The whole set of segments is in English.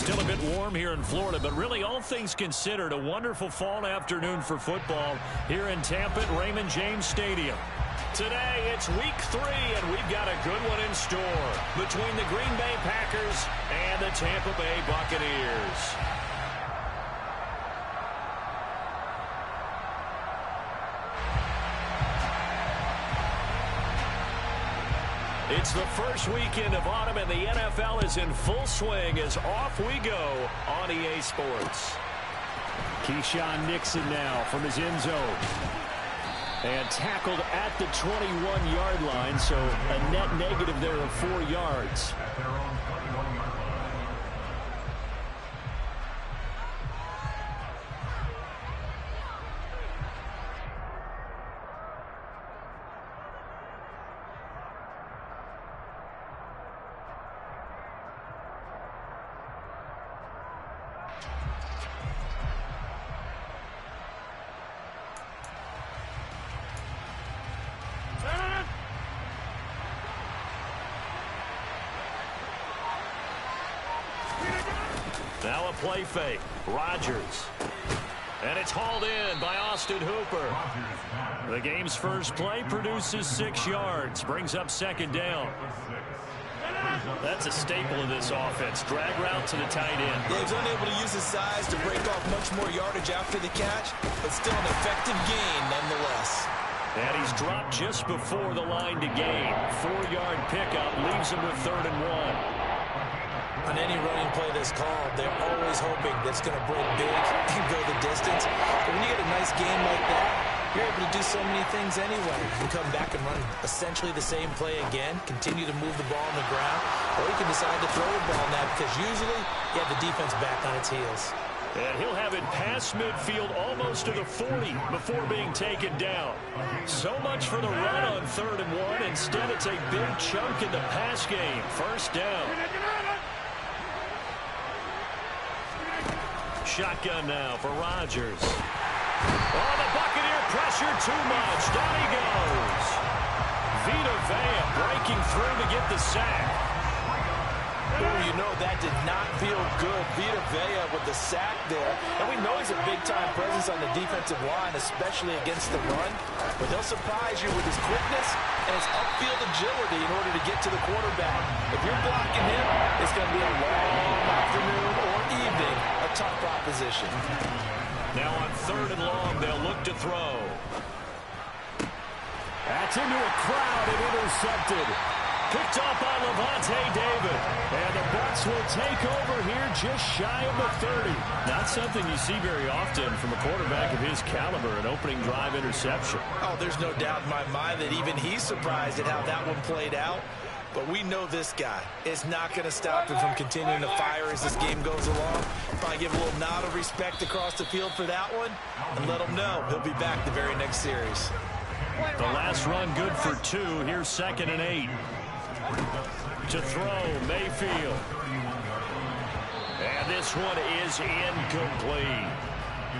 Still a bit warm here in Florida, but really all things considered, a wonderful fall afternoon for football here in Tampa at Raymond James Stadium. Today, it's week 3, and we've got a good one in store between the Green Bay Packers and the Tampa Bay Buccaneers. It's the first weekend of autumn, and the NFL is in full swing as off we go on EA Sports. Keyshawn Nixon now from his end zone. And tackled at the 21-yard line, so a net negative there of 4 yards. Now a play fake. Rodgers. And it's hauled in by Austin Hooper. The game's first play produces 6 yards. Brings up second down. That's a staple of this offense. Drag route to the tight end. Yeah, he's unable to use his size to break off much more yardage after the catch, but still an effective gain nonetheless. And he's dropped just before the line to gain. 4-yard pickup leaves him with 3rd and 1. On any running play that's called, they're always hoping that it's going to break big and go the distance. But when you get a nice game like that, you're able to do so many things anyway. You can come back and run essentially the same play again, continue to move the ball on the ground, or you can decide to throw the ball now because usually you have the defense back on its heels. And he'll have it past midfield almost to the 40 before being taken down. So much for the run on 3rd and 1. Instead, it's a big chunk in the pass game. First down. Shotgun now for Rodgers. Oh, the Buccaneer pressure too much. Down he goes. Vita Vea breaking through to get the sack. Oh, you know that did not feel good. Vita Vea with the sack there. And we know he's a big-time presence on the defensive line, especially against the run. But he'll surprise you with his quickness and his upfield agility in order to get to the quarterback. If you're blocking him, it's going to be a long afternoon or evening, a tough proposition. Now on 3rd and long, they'll look to throw. That's into a crowd and intercepted. Picked up by Levante David. And the Bucs will take over here just shy of the 30. Not something you see very often from a quarterback of his caliber, an opening drive interception. Oh, there's no doubt in my mind that even he's surprised at how that one played out. But we know this guy is not going to stop him from continuing to fire as this game goes along. Probably give a little nod of respect across the field for that one and let him know he'll be back the very next series. The last run good for 2. Here's 2nd and 8. To throw, Mayfield. And this one is incomplete.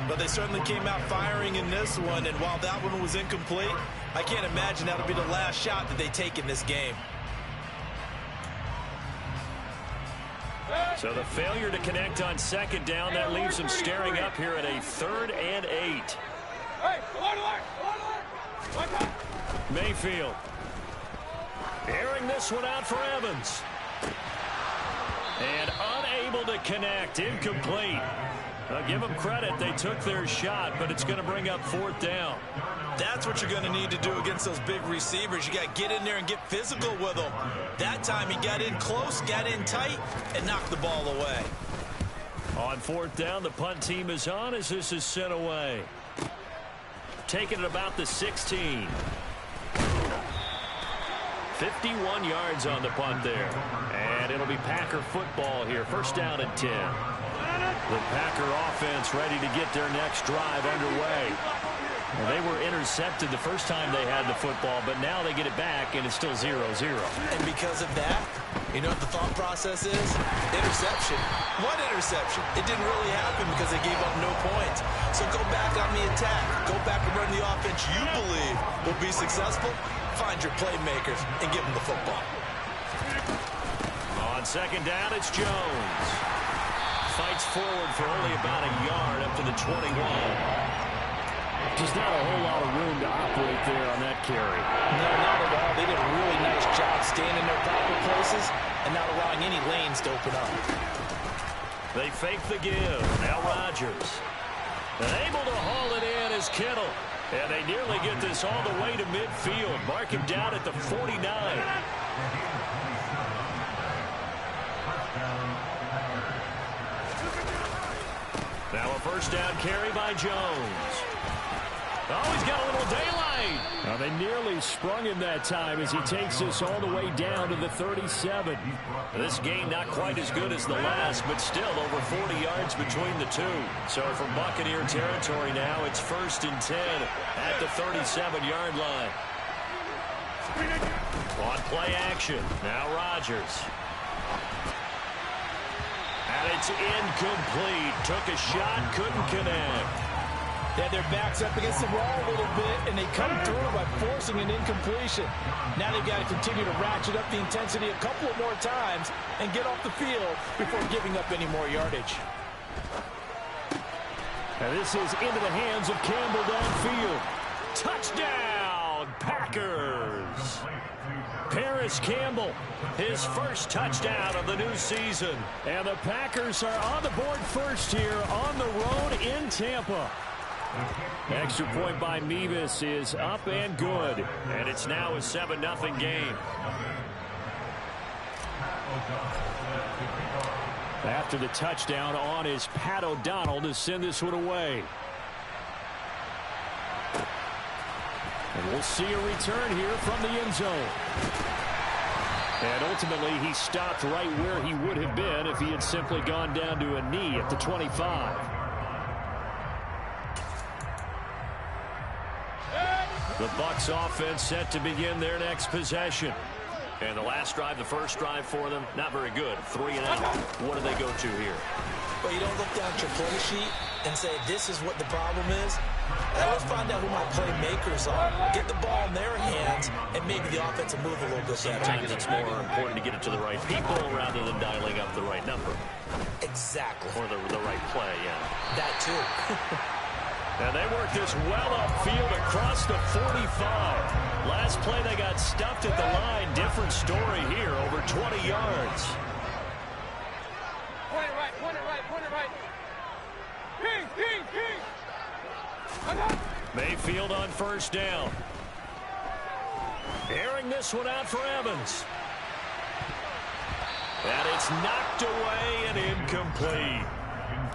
But they certainly came out firing in this one, and while that one was incomplete, I can't imagine that'll be the last shot that they take in this game. So the failure to connect on 2nd down, that leaves them staring up here at a 3rd and 8. Mayfield. Airing this one out for Evans. And unable to connect. Incomplete. Give them credit. They took their shot, but it's going to bring up 4th down. That's what you're going to need to do against those big receivers. You got to get in there and get physical with them. That time he got in close, got in tight, and knocked the ball away. On 4th down, the punt team is on as this is sent away. Taking it about the 16. 51 yards on the punt there. And it'll be Packer football here. First down and 10. The Packer offense ready to get their next drive underway. Well, they were intercepted the first time they had the football, but now they get it back, and it's still 0-0. And because of that, you know what the thought process is? Interception. What interception? It didn't really happen because they gave up no points. So go back on the attack. Go back and run the offense you believe will be successful. Find your playmakers and give them the football. On 2nd down, it's Jones. fights forward for only about a yard up to the 21. Just not a whole lot of room to operate there on that carry. No, not at all. They did a really nice job staying in their proper places and not allowing any lanes to open up. They fake the give. Now Rodgers. And able to haul it in is Kittle. And they nearly get this all the way to midfield. Mark him down at the 49. Now a first down carry by Jones. Oh, he's got a little daylight. Well, they nearly sprung him that time as he takes this all the way down to the 37. This game not quite as good as the last, but still over 40 yards between the two. So from Buccaneer territory now, it's 1st and 10 at the 37-yard line. On play action, now Rodgers. And it's incomplete. Took a shot, couldn't connect. They had their backs up against the wall a little bit, and they come through by forcing an incompletion. Now they've got to continue to ratchet up the intensity a couple of more times and get off the field before giving up any more yardage. And this is into the hands of Campbell downfield. Touchdown, Packers! Paris Campbell, his first touchdown of the new season. And the Packers are on the board first here on the road in Tampa. Extra point by Mevis is up and good. And it's now a 7-0 game. After the touchdown on is Pat O'Donnell to send this one away. And we'll see a return here from the end zone. And ultimately, he stopped right where he would have been if he had simply gone down to a knee at the 25. The Bucs offense set to begin their next possession. And the last drive, the first drive for them, not very good. 3 and out. What do they go to here? Well, you don't look down at your play sheet and say, this is what the problem is. Let's find out who my playmakers are. Get the ball in their hands, and maybe the offense will move a little bit better. Sometimes it's more important to get it to the right people rather than dialing up the right number. Exactly. Or the right play, yeah. That too. And they work this well upfield across the 45. Last play they got stuffed at the line. Different story here, over 20 yards. Point it right, point it right, point it right. Mayfield on first down. Airing this one out for Evans. And it's knocked away and incomplete.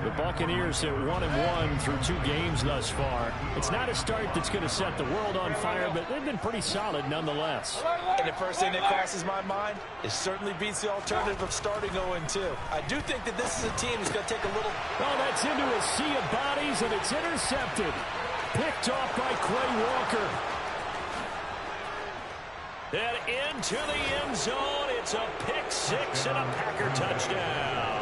The Buccaneers at 1-1 through 2 games thus far. It's not a start that's going to set the world on fire, but they've been pretty solid nonetheless. And the first thing that crosses my mind, it certainly beats the alternative of starting 0-2. I do think that this is a team that's going to take a little... Oh, that's into a sea of bodies, and it's intercepted. Picked off by Quay Walker. And into the end zone. It's a pick 6 and a Packer touchdown.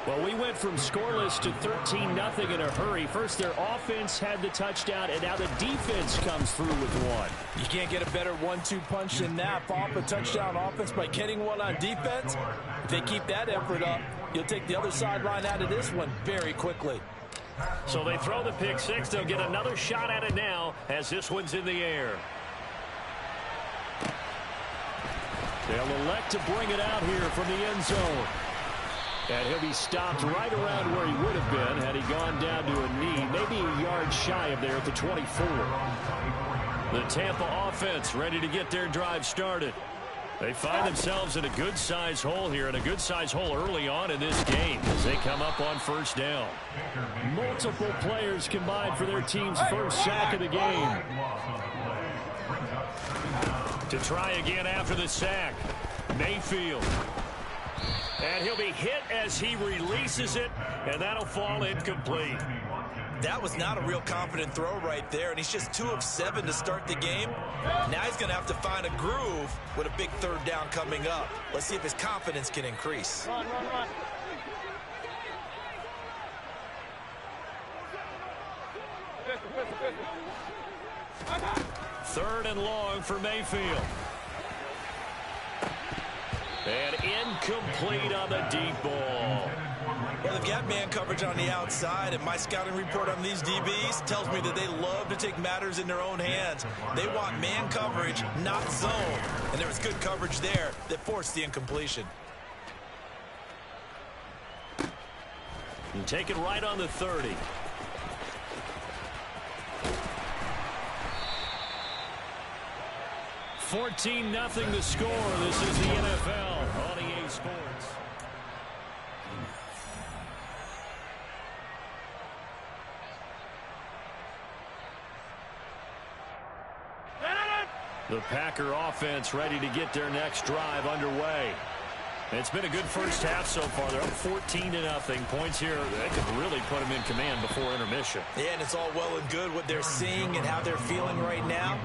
Well, we went from scoreless to 13-0 in a hurry. First, their offense had the touchdown, and now the defense comes through with one. You can't get a better 1-2 punch than that. Pop a touchdown offense by getting one on defense. If they keep that effort up, you'll take the other sideline out of this one very quickly. So they throw the pick 6. They'll get another shot at it now as this one's in the air. They'll elect to bring it out here from the end zone. And he'll be stopped right around where he would have been had he gone down to a knee, maybe a yard shy of there at the 24. The Tampa offense ready to get their drive started. They find themselves in a good-sized hole here, and a good-sized hole early on in this game as they come up on first down. Multiple players combined for their team's first sack of the game. To try again after the sack, Mayfield. And he'll be hit as he releases it, and that'll fall incomplete. That was not a real confident throw right there, and he's just 2 of 7 to start the game. Now he's going to have to find a groove with a big third down coming up. Let's see if his confidence can increase. Run, run, run. Third and long for Mayfield. And incomplete on the deep ball. Well, they've got man coverage on the outside, and my scouting report on these DBs tells me that they love to take matters in their own hands. They want man coverage, not zone. And there was good coverage there that forced the incompletion. And take it right on the 30. $14-0 the score. This is the NFL on EA Sports. The Packer offense ready to get their next drive underway. It's been a good first half so far. They're up 14-0. Points here, they could really put them in command before intermission. Yeah, and it's all well and good what they're seeing and how they're feeling right now.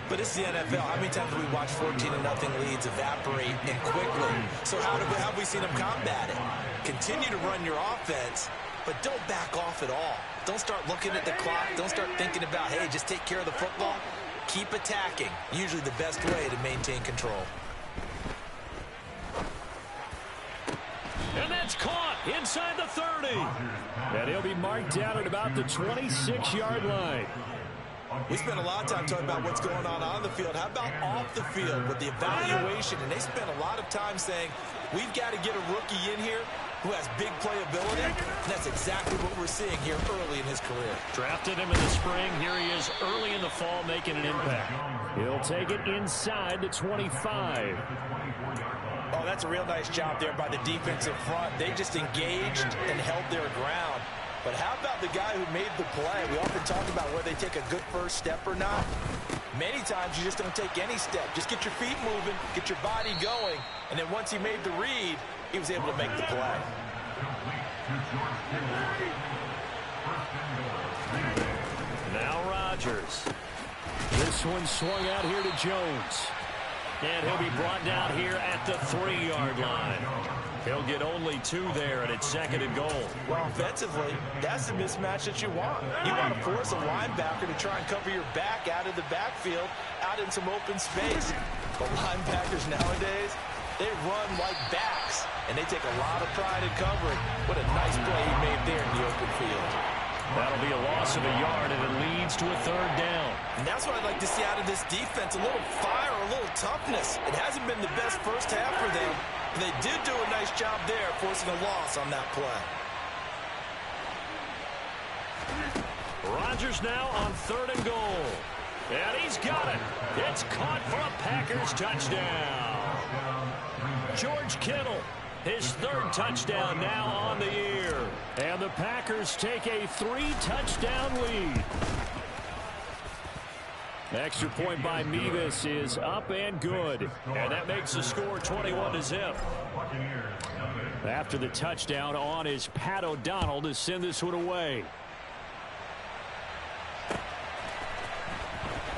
But it's the NFL. How many times have we watched 14-0 leads evaporate and quickly? So how have we seen them combat it? Continue to run your offense, but don't back off at all. Don't start looking at the clock. Don't start thinking about, hey, just take care of the football. Keep attacking. Usually the best way to maintain control. And that's caught inside the 30. And he'll be marked down at about the 26-yard line. We spent a lot of time talking about what's going on the field. How about off the field with the evaluation? And they spent a lot of time saying, we've got to get a rookie in here who has big playability. And that's exactly what we're seeing here early in his career. Drafted him in the spring. Here he is early in the fall making an impact. He'll take it inside the 25. Oh, that's a real nice job there by the defensive front. They just engaged and held their ground. But how about the guy who made the play? We often talk about whether they take a good first step or not. Many times you just don't take any step. Just get your feet moving, get your body going, and then once he made the read, he was able to make the play. Now Rodgers. This one swung out here to Jones. And he'll be brought down here at the 3-yard line. He'll get only 2 there, and it's 2nd and goal. Well, offensively, that's the mismatch that you want. You want to force a linebacker to try and cover your back out of the backfield, out in some open space. But linebackers nowadays, they run like backs, and they take a lot of pride in covering. What a nice play he made there in the open field. That'll be a loss of a yard, and it leads to a 3rd down. And that's what I'd like to see out of this defense, a little fire, a little toughness. It hasn't been the best first half for them, but they did do a nice job there, forcing a loss on that play. Rodgers now on 3rd and goal. And he's got it. It's caught for a Packers touchdown. George Kittle, his 3rd touchdown now on the year. And the Packers take a 3-touchdown lead. Extra point by Mevis is up and good. And that makes the score 21-0. After the touchdown on is Pat O'Donnell to send this one away.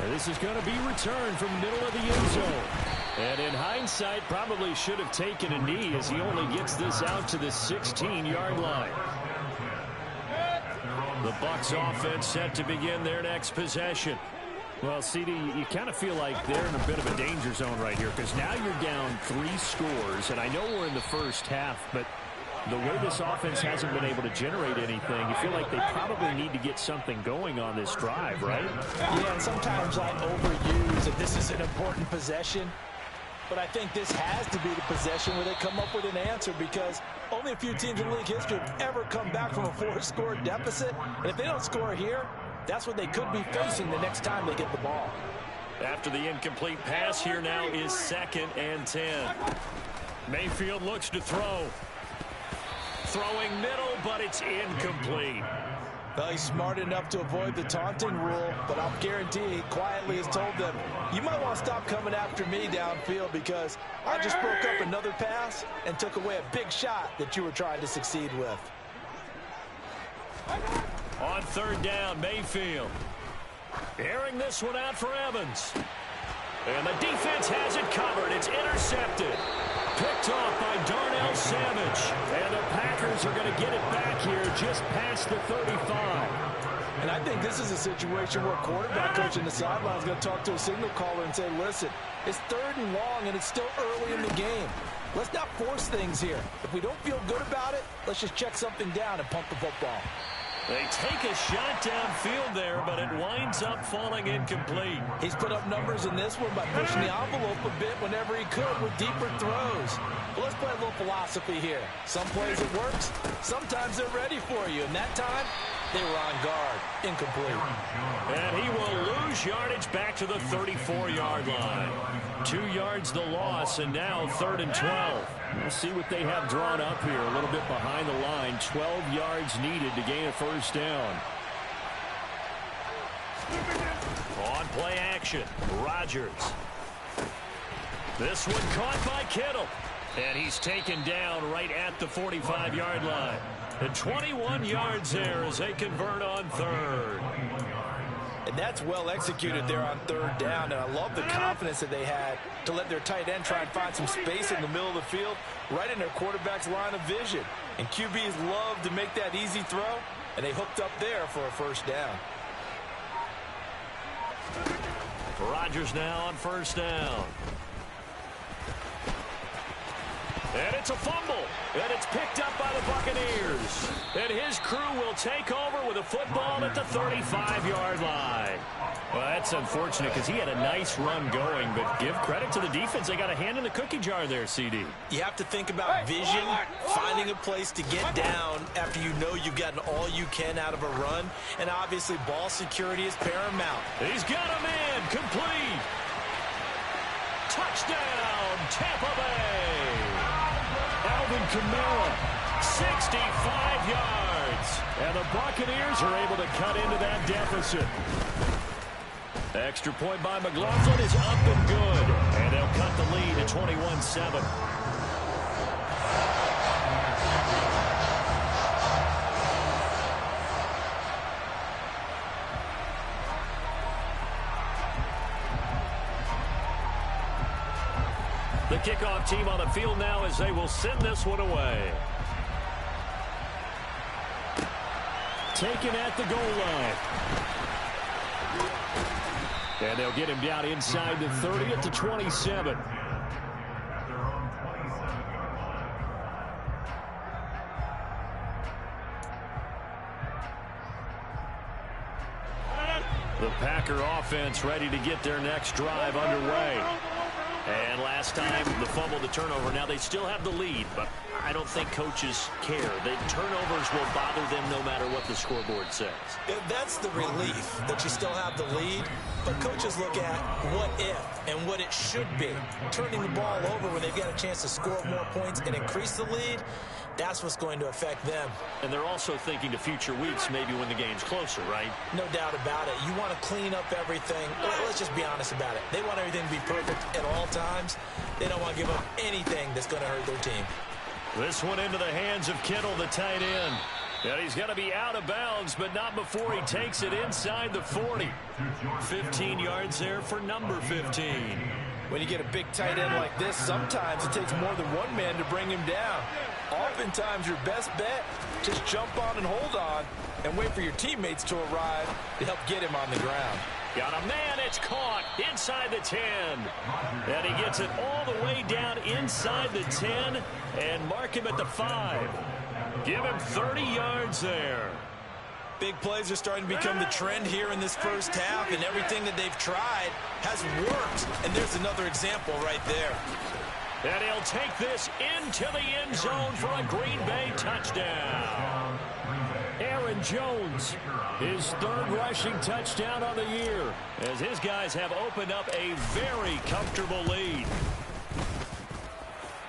And this is going to be returned from the middle of the end zone. And in hindsight, probably should have taken a knee as he only gets this out to the 16-yard line. The Bucs offense set to begin their next possession. Well, CD, you kind of feel like they're in a bit of a danger zone right here because now you're down 3 scores, and I know we're in the first half, but the way this offense hasn't been able to generate anything, you feel like they probably need to get something going on this drive, right? Yeah, and sometimes I overuse that this is an important possession, but I think this has to be the possession where they come up with an answer because only a few teams in league history have ever come back from a 4-score deficit, and if they don't score here, that's what they could be facing the next time they get the ball. After the incomplete pass, here now is 2nd and 10. Mayfield looks to throw. Throwing middle, but it's incomplete. Well, he's smart enough to avoid the taunting rule, but I'll guarantee he quietly has told them, you might want to stop coming after me downfield because I just broke up another pass and took away a big shot that you were trying to succeed with. On 3rd down, Mayfield. Airing this one out for Evans. And the defense has it covered. It's intercepted. Picked off by Darnell Savage. And the Packers are going to get it back here just past the 35. And I think this is a situation where quarterback coach in the sideline is going to talk to a signal caller and say, listen, it's 3rd and long, and it's still early in the game. Let's not force things here. If we don't feel good about it, let's just check something down and pump the football. They take a shot downfield there, but it winds up falling incomplete. He's put up numbers in this one by pushing the envelope a bit whenever he could with deeper throws. But let's play a little philosophy here. Some plays it works, sometimes they're ready for you. And that time, they were on guard. Incomplete. And he will lose yardage back to the 34-yard line. 2 yards the loss, and now 3rd and 12. We'll see what they have drawn up here. A little bit behind the line. 12 yards needed to gain a first down. On play action, Rodgers. This one caught by Kittle. And he's taken down right at the 45-yard line. And 21 yards there as they convert on 3rd. And that's well executed there on 3rd down. And I love the confidence that they had to let their tight end try and find some space in the middle of the field, right in their quarterback's line of vision. And QBs love to make that easy throw, and they hooked up there for a first down. Rodgers now on first down. And it's a fumble. And it's picked up by the Buccaneers. And his crew will take over with a football at the 35-yard line. Well, that's unfortunate because he had a nice run going, but give credit to the defense. They got a hand in the cookie jar there, CD. You have to think about vision, finding a place to get down after you know you've gotten all you can out of a run. And obviously, ball security is paramount. He's got a man complete. Touchdown, Tampa Bay. Alvin Kamara, 65 yards. And the Buccaneers are able to cut into that deficit. Extra point by McLaughlin is up and good. And they'll cut the lead to 21-7. The kickoff team on the field now as they will send this one away. Taken at the goal line. And they'll get him down inside the 30 at the 27. The Packer offense ready to get their next drive underway. And last time, the fumble, the turnover. Now they still have the lead, but I don't think coaches care. The turnovers will bother them no matter what the scoreboard says. That's the relief, that you still have the lead. But coaches look at what if and what it should be. Turning the ball over when they've got a chance to score more points and increase the lead, that's what's going to affect them. And they're also thinking to future weeks, maybe when the game's closer, right? No doubt about it. You want to clean up everything. Let's just be honest about it. They want everything to be perfect at all times. They don't want to give up anything that's going to hurt their team. This one into the hands of Kittle, the tight end. And he's going to be out of bounds, but not before he takes it inside the 40. 15 yards there for number 15. When you get a big tight end like this, sometimes it takes more than one man to bring him down. Oftentimes, your best bet, just jump on and hold on and wait for your teammates to arrive to help get him on the ground. Got a man, it's caught inside the 10. And he gets it all the way down inside the 10 and mark him at the 5. Give him 30 yards there. Big plays are starting to become the trend here in this first half, and everything that they've tried has worked. And there's another example right there. And he'll take this into the end zone for a Green Bay touchdown. Aaron Jones, his third rushing touchdown on the year, as his guys have opened up a very comfortable lead.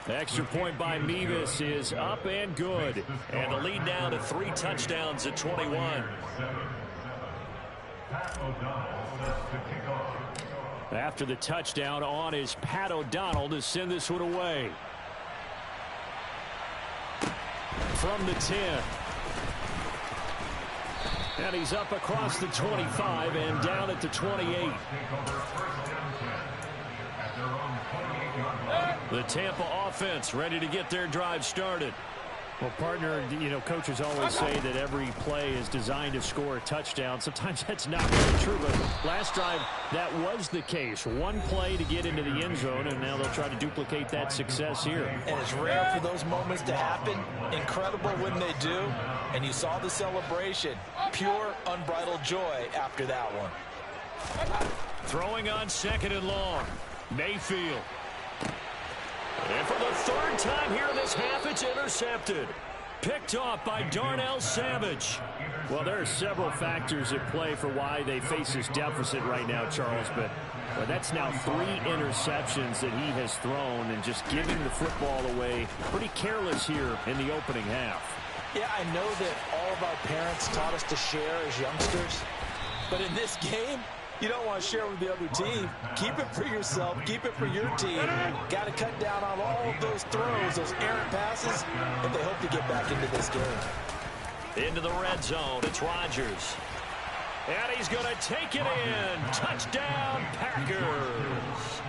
Extra point by Mevis is up and good. And the lead now to 3 touchdowns at 21. After the touchdown, on is Pat O'Donnell to send this one away. From the 10. And he's up across the 25 and down at the 28. The Tampa offense ready to get their drive started. Well, partner, you know, coaches always say that every play is designed to score a touchdown. Sometimes that's not really true, but last drive, that was the case. One play to get into the end zone, and now they'll try to duplicate that success here. And it's rare for those moments to happen. Incredible when they do. And you saw the celebration. Pure, unbridled joy after that one. Throwing on 2nd and long. Mayfield. And for the 3rd time here in this half, it's intercepted. Picked off by Darnell Savage. Well, there are several factors at play for why they face this deficit right now, Charles, but that's now 3 interceptions that he has thrown and just giving the football away. Pretty careless here in the opening half. Yeah, I know that all of our parents taught us to share as youngsters, but in this game, you don't want to share with the other team. Keep it for yourself. Keep it for your team. Got to cut down on all of those throws, those errant passes, if they hope to get back into this game. Into the red zone. It's Rodgers. And he's going to take it in. Touchdown, Packers.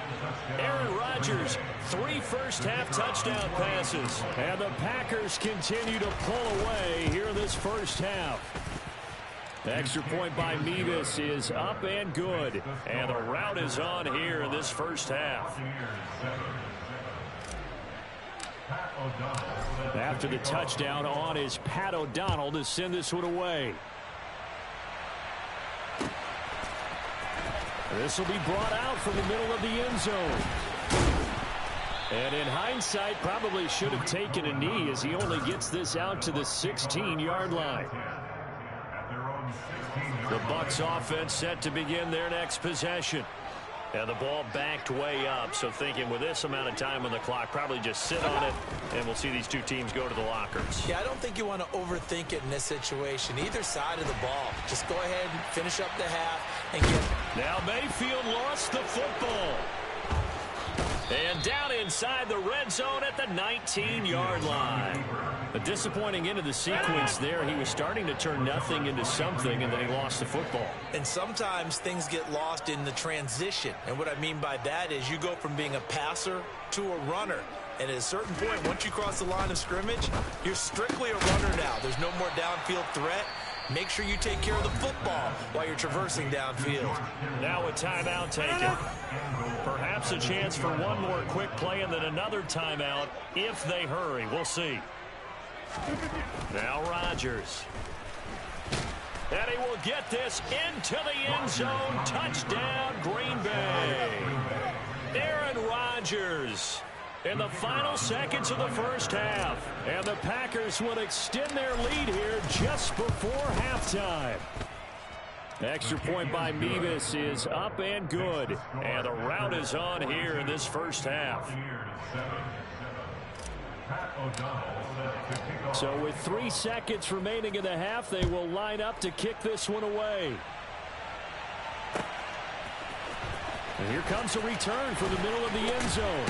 Aaron Rodgers, 3 first-half touchdown passes. And the Packers continue to pull away here in this first half. The extra point by Mevis is up and good. And the route is on here in this first half. After the touchdown, on is Pat O'Donnell to send this one away. This will be brought out from the middle of the end zone. And in hindsight, probably should have taken a knee as he only gets this out to the 16-yard line. The Bucs offense set to begin their next possession. And the ball backed way up, so thinking with this amount of time on the clock, probably just sit on it, and we'll see these two teams go to the lockers. Yeah, I don't think you want to overthink it in this situation. Either side of the ball. Just go ahead and finish up the half and get... Now Mayfield lost the football. And down inside the red zone at the 19-yard line. A disappointing end of the sequence there. He was starting to turn nothing into something, and then he lost the football. And sometimes things get lost in the transition. And what I mean by that is you go from being a passer to a runner. And at a certain point, once you cross the line of scrimmage, you're strictly a runner now. There's no more downfield threat. Make sure you take care of the football while you're traversing downfield. Now a timeout taken. Perhaps a chance for one more quick play and then another timeout if they hurry. We'll see. Now Rodgers. And he will get this into the end zone. Touchdown, Green Bay. Aaron Rodgers in the final seconds of the first half. And the Packers will extend their lead here just before halftime. Extra point by Mevis is up and good. And the route is on here in this first half. So with 3 seconds remaining in the half, they will line up to kick this one away. And here comes a return from the middle of the end zone.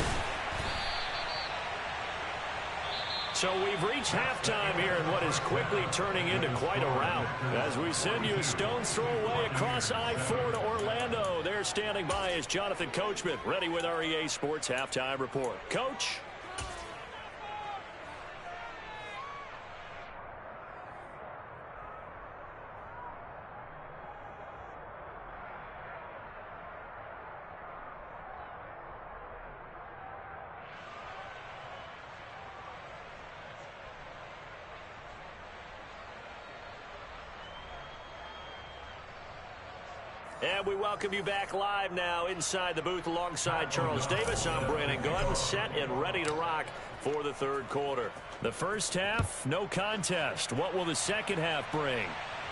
So we've reached halftime here in what is quickly turning into quite a rout. As we send you a stone's throw away across I-4 to Orlando. There standing by is Jonathan Coachman, ready with our EA Sports Halftime Report. Coach? And we welcome you back live now inside the booth alongside Charles Davis. I'm Brandon Gaudin, set and ready to rock for the third quarter. The first half, no contest. What will the second half bring?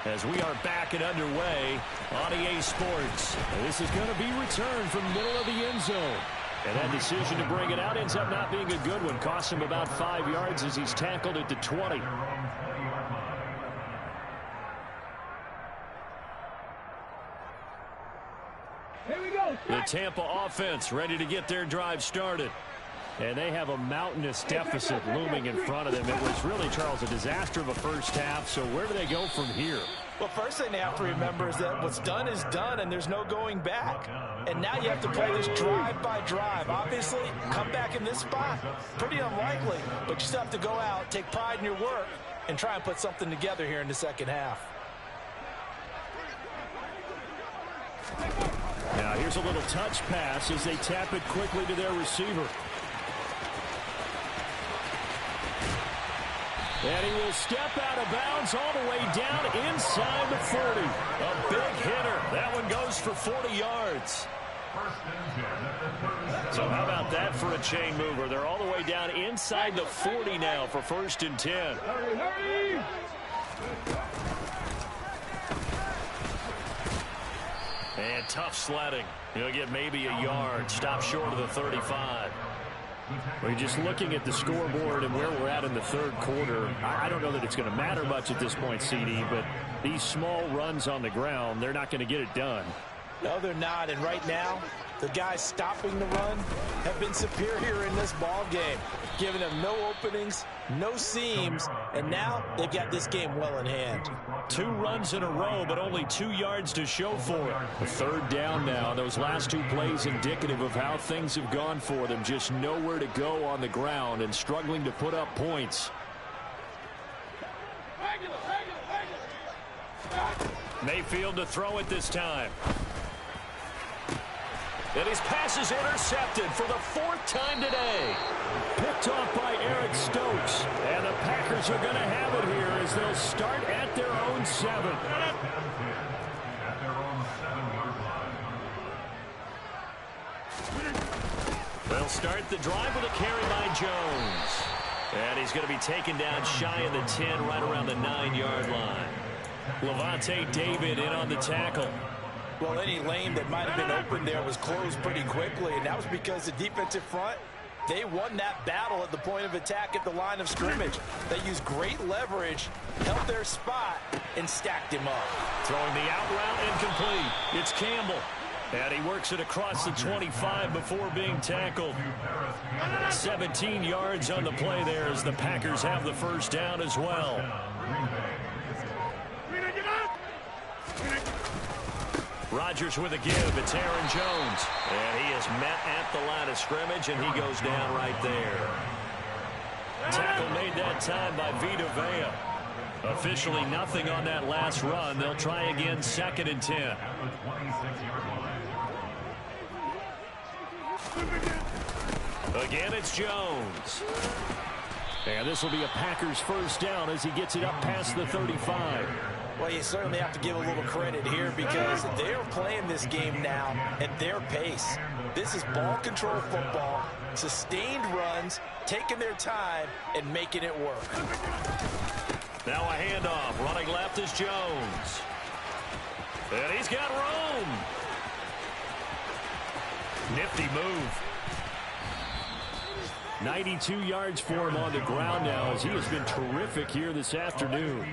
As we are back and underway on EA Sports. This is going to be returned from the middle of the end zone. And that decision to bring it out ends up not being a good one. Costs him about 5 yards as he's tackled at the 20. The Tampa offense ready to get their drive started. And they have a mountainous deficit looming in front of them. It was really, Charles, a disaster of a first half. So where do they go from here? Well, first thing they have to remember is that what's done is done, and there's no going back. And now you have to play this drive by drive. Obviously, come back in this spot, pretty unlikely, but you still have to go out, take pride in your work, and try and put something together here in the second half. Now here's a little touch pass as they tap it quickly to their receiver. And he will step out of bounds all the way down inside the 40. A big hitter. That one goes for 40 yards. So how about that for a chain mover? They're all the way down inside the 40 now for 1st and 10. And tough sledding. He'll get maybe a yard. Stop short of the 35. We're just looking at the scoreboard and where we're at in the third quarter. I don't know that it's going to matter much at this point, CD, but these small runs on the ground, they're not going to get it done. No, they're not. And right now, the guys stopping the run have been superior in this ball game, giving them no openings, no seams, and now they've got this game well in hand. 2 runs in a row, but only 2 yards to show for it. A 3rd down now. Those last 2 plays indicative of how things have gone for them. Just nowhere to go on the ground and struggling to put up points. Mayfield to throw it this time. And his pass is intercepted for the 4th time today. Picked off by Eric Stokes. And the Packers are going to have it here as they'll start at their own 7. They'll start the drive with a carry by Jones. And he's going to be taken down shy of the 10, right around the 9-yard line. Levante David in on the tackle. Well, any lane that might have been open there was closed pretty quickly, and that was because the defensive front, they won that battle at the point of attack at the line of scrimmage. They used great leverage, held their spot, and stacked him up. Throwing the out route incomplete. It's Campbell. And he works it across the 25 before being tackled. 17 yards on the play there as the Packers have the 1st down as well. Rodgers with a give. It's Aaron Jones. And he is met at the line of scrimmage, and he goes down right there. Tackle made that time by Vita Vea. Officially nothing on that last run. They'll try again 2nd and 10. Again, it's Jones. And this will be a Packers 1st down as he gets it up past the 35. Well, you certainly have to give a little credit here because they're playing this game now at their pace. This is ball control football, sustained runs, taking their time, and making it work. Now a handoff. Running left is Jones. And he's got room. Nifty move. 92 yards for him on the ground now as he has been terrific here this afternoon.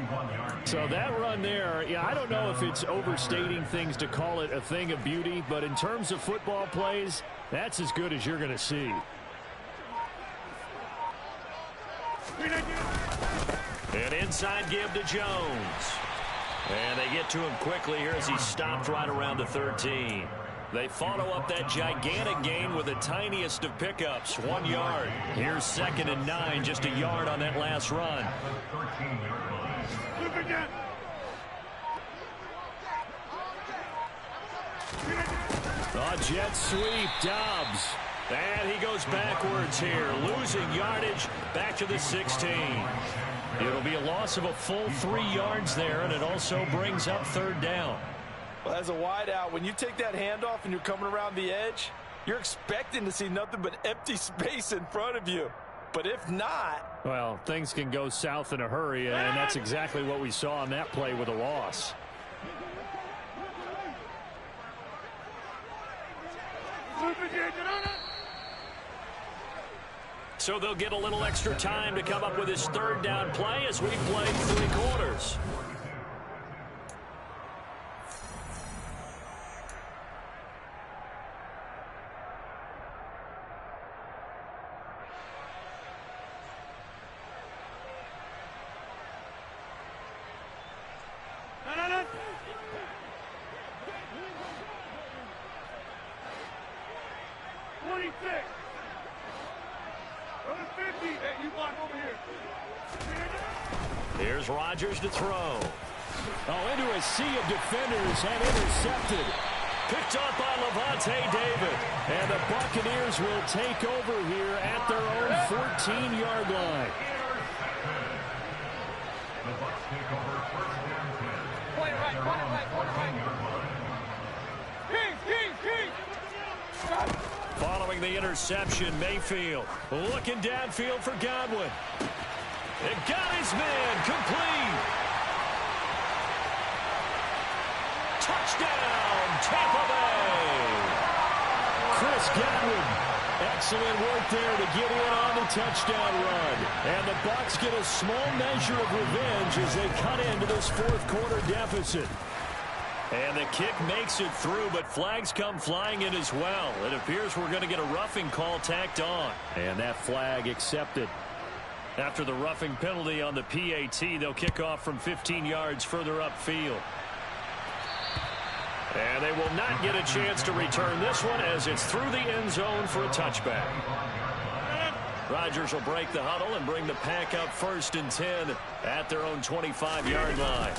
So that run there, yeah, I don't know if it's overstating things to call it a thing of beauty, but in terms of football plays, that's as good as you're going to see. An inside give to Jones. And they get to him quickly here as he stopped right around the 13. They follow up that gigantic gain with the tiniest of pickups, 1 yard. Here's 2nd and 9, just a yard on that last run. A jet sweep, Dobbs. And he goes backwards here, losing yardage back to the 16. It'll be a loss of a full 3 yards there, and it also brings up 3rd down. Well, as a wideout, when you take that handoff and you're coming around the edge, you're expecting to see nothing but empty space in front of you. But if not... well, things can go south in a hurry, and that's exactly what we saw on that play with a loss. So they'll get a little extra time to come up with his 3rd down play as we play 3 quarters. Here's Rodgers to throw. Oh, into a sea of defenders and intercepted. Picked up by Levante David. And the Buccaneers will take over here at their own 14-yard line. Point it right, point it right, point it right. King. Following the interception, Mayfield looking downfield for Godwin. It got his man complete. Touchdown, Tampa Bay. Chris Godwin, excellent work there to get in on the touchdown run. And the Bucs get a small measure of revenge as they cut into this fourth quarter deficit. And the kick makes it through, but flags come flying in as well. It appears we're going to get a roughing call tacked on. And that flag accepted. After the roughing penalty on the PAT, they'll kick off from 15 yards further upfield. And they will not get a chance to return this one as it's through the end zone for a touchback. Rodgers will break the huddle and bring the pack up 1st and 10 at their own 25-yard line.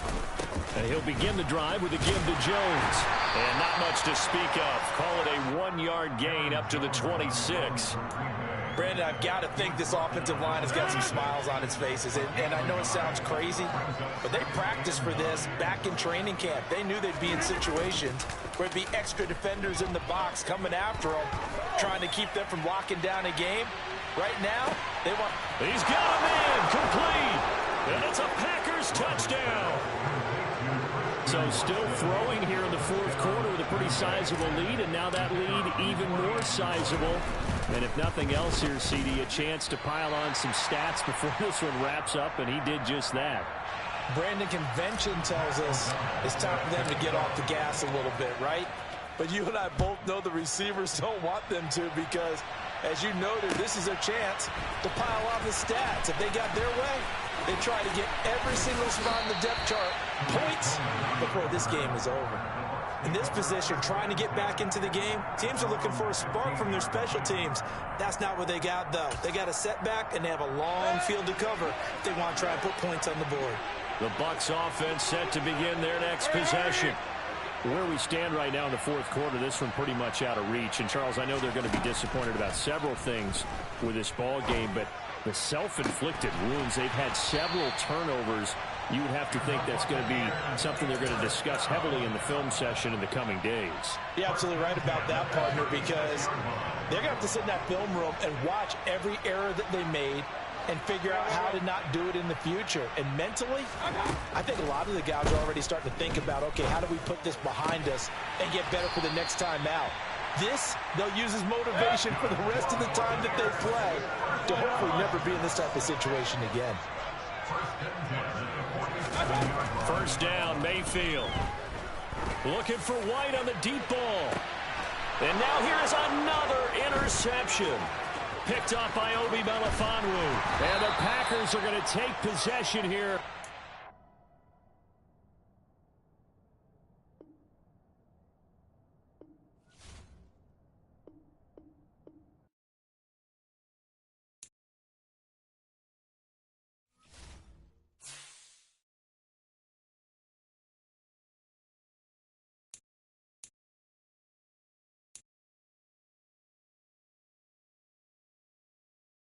And he'll begin the drive with a give to Jones. And not much to speak of. Call it a 1-yard gain up to the 26. Brandon, I've got to think this offensive line has got some smiles on its faces. And I know it sounds crazy, but they practiced for this back in training camp. They knew they'd be in situations where it'd be extra defenders in the box coming after them, trying to keep them from locking down a game. Right now, they want... He's got a man complete. And it's a Packers touchdown. So still throwing here in the fourth quarter with a pretty sizable lead, and now that lead even more sizable. And if nothing else here, CD, a chance to pile on some stats before this one wraps up, and he did just that. Brandon, convention tells us it's time for them to get off the gas a little bit, right? But you and I both know the receivers don't want them to because, as you noted, this is their chance to pile on the stats. If they got their way, they try to get every single spot in the depth chart points before this game is over. In this position, trying to get back into the game, teams are looking for a spark from their special teams. That's not what they got, though. They got a setback, and they have a long field to cover if they want to try and put points on the board. The Bucs offense set to begin their next possession. Where we stand right now in the fourth quarter, this one pretty much out of reach. And, Charles, I know they're going to be disappointed about several things with this ball game, but the self-inflicted wounds, they've had several turnovers. You would have to think that's going to be something they're going to discuss heavily in the film session in the coming days. You're absolutely right about that, partner, because they're going to have to sit in that film room and watch every error that they made and figure out how to not do it in the future. And mentally, I think a lot of the guys are already starting to think about, okay, how do we put this behind us and get better for the next time out? This, they'll use as motivation for the rest of the time that they play to hopefully never be in this type of situation again. First down, Mayfield. Looking for White on the deep ball. And now here's another interception. Picked up by Obi Melifonwu. And the Packers are going to take possession here